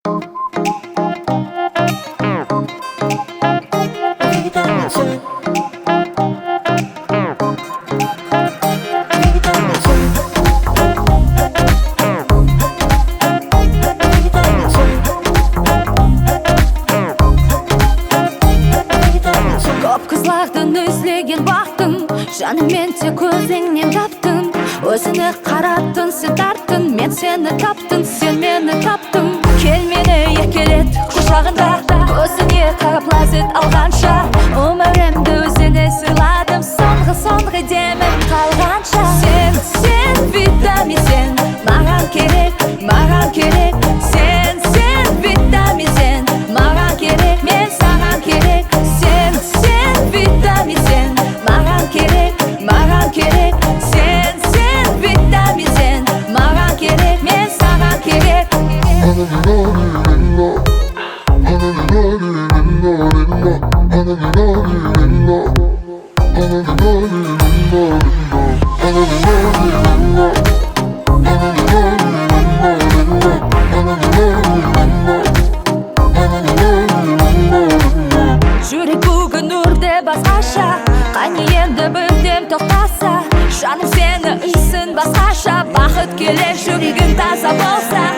Көп қызлардың өзлеген бақтың, жанымен тек көзіңнен таптың. Өзіне қараттың, сен тарттың, мен сені таптың, сен мені таптың. Кел мені еркелет құшағында, көзіңе қарап ләззат алғанша. Өмірімді өзіңе сырладым, соңғы демім қалғанша. Сен витамин, сен маған керек, маған керек. Сен витамин, сен маған керек, мен саған керек. Сен витамин, сен маған керек, маған керек. Сен витамин, сен маған керек, мен саған керек. Жүрек бүгін үрде басқаша, қане енді бірден тоқтаса. Жаным сені үйсін басқаша, бақыт келер жүрегің таза болса.